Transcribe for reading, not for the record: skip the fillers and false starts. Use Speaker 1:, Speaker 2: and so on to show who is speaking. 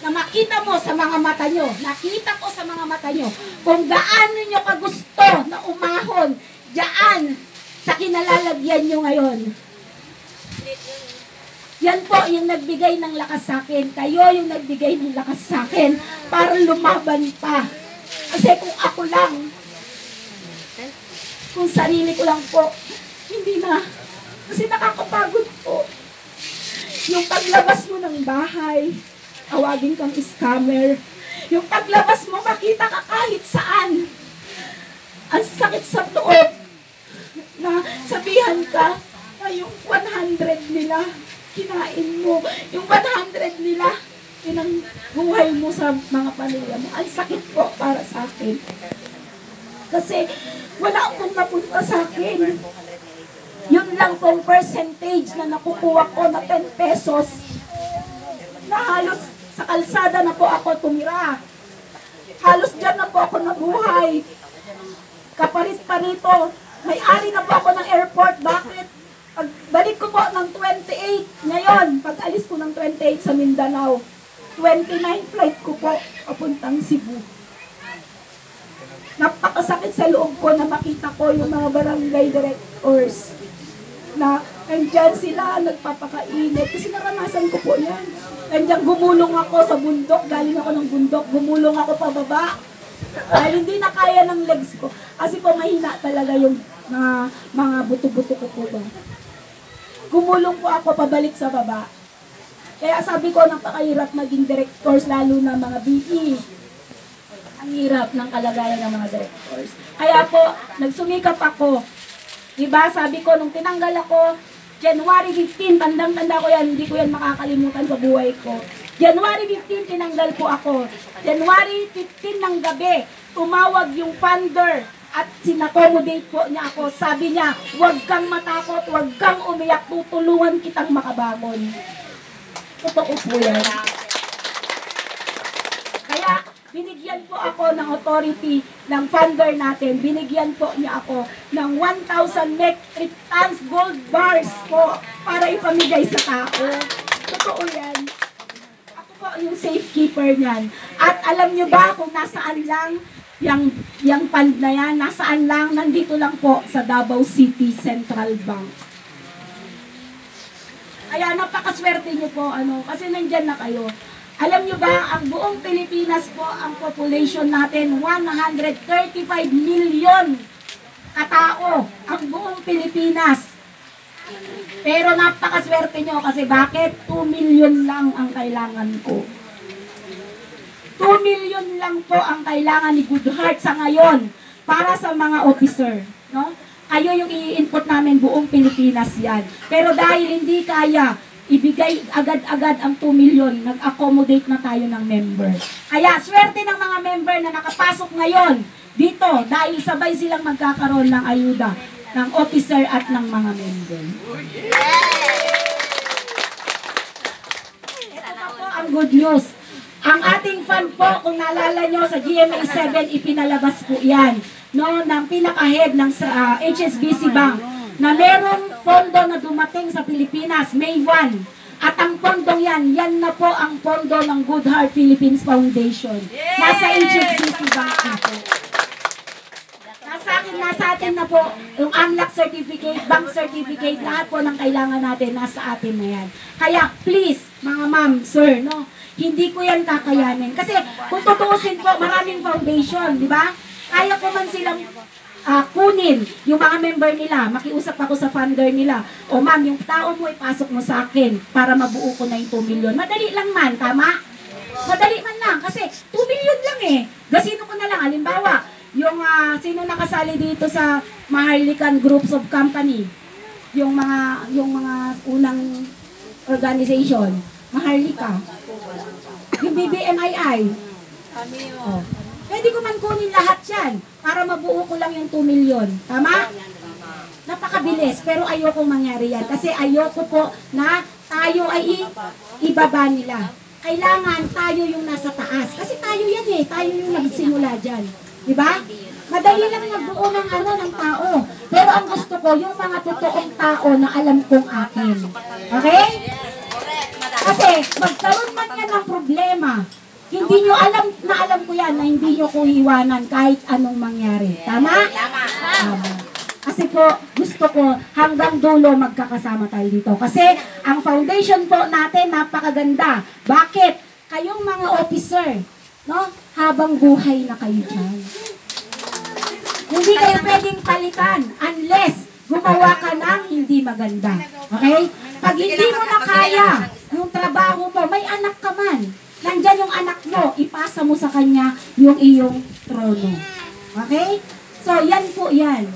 Speaker 1: na makita mo sa mga mata nyo, nakita ko sa mga mata nyo, kung gaano nyo kagusto na umahon diyan sa kinalalagyan nyo ngayon. Yan po yung nagbigay ng lakas sa akin. Kayo yung nagbigay ng lakas sa akin para lumaban pa. Kasi kung ako lang, kung sarili ko lang po, hindi na. Kasi nakakapagod po. Yung paglabas mo ng bahay, awagin kang scammer. Yung paglabas mo, makita ka kahit saan. Ang sakit sa loob na sabihan ka na yung 100 nila, kinain mo. Yung 100 nila, buhay mo sa mga pamilya mo. Ang sakit po para sa akin. Kasi wala akong napunta sa akin. Yun lang pong percentage na nakukuha ko na 10 pesos na halos sa kalsada na po ako tumira. Halos dyan na po ako nabuhay. Kapalit pa rito, may-ari na po ako ng airport. Bakit? Pagbalik ko po ng 28 ngayon, pag alis ko ng 28 sa Mindanao, 29 flight ko po papuntang Cebu. Napakasakit sa loob ko na makita ko yung mga barangay directors na nandyan sila, nagpapakainit. Kasi naranasan ko po yan. Nandyan gumulong ako sa bundok, galing ako ng bundok, gumulong ako pababa. Dahil hindi na kaya ng legs ko. Kasi po mahina talaga yung mga buto-buto ko po ba. Gumulong po ako pabalik sa baba. Kaya sabi ko, napakahirap maging directors, lalo na mga BE. Ang hirap ng kalagayan ng mga directors. Kaya po, nagsumikap ako. Diba, sabi ko, nung tinanggal ako, January 15, tandang-tanda ko yan, hindi ko yan makakalimutan sa buhay ko. January 15, tinanggal po ako. January 15 ng gabi, tumawag yung funder at sinakomodate po niya ako. Sabi niya, huwag kang matakot, huwag kang umiyak, tutulungan kitang makabangon. Totoo po yan. Kaya, binigyan po ako ng authority ng funder natin. Binigyan po niya ako ng 1,000 metric tons gold bars po para ipamigay sa tao. Totoo yan. Ako po yung safekeeper niyan. At alam niyo ba kung nasaan lang yung fund na yan? Nasaan lang? Nandito lang po sa Davao City Central Bank. Kaya napakaswerte niyo po, kasi nandyan na kayo. Alam nyo ba, ang buong Pilipinas po, ang population natin, 135 million katao, ang buong Pilipinas. Pero napakaswerte nyo kasi bakit? 2 million lang ang kailangan ko. 2 million lang po ang kailangan ni Goodheart sa ngayon para sa mga officer. No? Kayo yung i-input namin buong Pilipinas yan. Pero dahil hindi kaya, ibigay agad-agad ang 2 million, nag-accommodate na tayo ng member. Kaya, swerte ng mga member na nakapasok ngayon dito dahil sabay silang magkakaroon ng ayuda ng officer at ng mga member. Ito na po ang good news. Ang ating fund po, kung naalala nyo, sa GMA 7, ipinalabas po yan, no, ng pinaka-head ng HSBC Bank, na merong pondo na dumating sa Pilipinas, May 1. At ang pondong yan na po ang pondo ng Goodheart Philippines Foundation. Nasa HSBC Bank na po. Nasa atin na po, yung unlock certificate, bank certificate, lahat po ng kailangan natin, nasa atin na yan. Kaya please, mga ma'am, sir, no, hindi ko yan kakayanin. Kasi kung tutuusin po, maraming foundation, di ba? Kaya ko man silang kunin yung mga member nila, makiusap ako sa funder nila. O ma'am, yung tao mo ipasok mo sa akin para mabuo ko na yung 2 million. Madali lang man, tama? Madali man lang, kasi 2 million lang eh. Gasino ko na lang, halimbawa, yung sino nakasali dito sa Maharlikan Groups of Company, yung mga unang organization, Maharlika, yung BBMII. Oh. Pwede ko man kunin lahat yan para mabuo ko lang yung 2 million. Tama? Napakabilis, pero ayoko mangyari yan. Kasi ayoko po na tayo ay ibaba nila. Kailangan tayo yung nasa taas. Kasi tayo yan eh. Tayo yung nagsimula dyan. Diba? Madali lang magbuo ng tao. Pero ang gusto ko, yung mga totoong tao na alam kong akin. Okay? Kasi magkaroon man yan ng problema, hindi nyo alam na alam ko yan na hindi nyo ko iwanan kahit anong mangyari. Tama? Tama. Kasi po, gusto ko hanggang dulo magkakasama tayo dito. Kasi ang foundation po natin napakaganda. Bakit? Kayong mga officer, no? Habang buhay na kayo dyan. Hindi kayo pwedeng palitan unless gumawa ka ng hindi maganda. Okay? Pag hindi mo na kaya yung trabaho mo, may anak ka man. Nandyan yung anak mo, ipasa mo sa kanya yung iyong trono. Okay? So, yan po yan.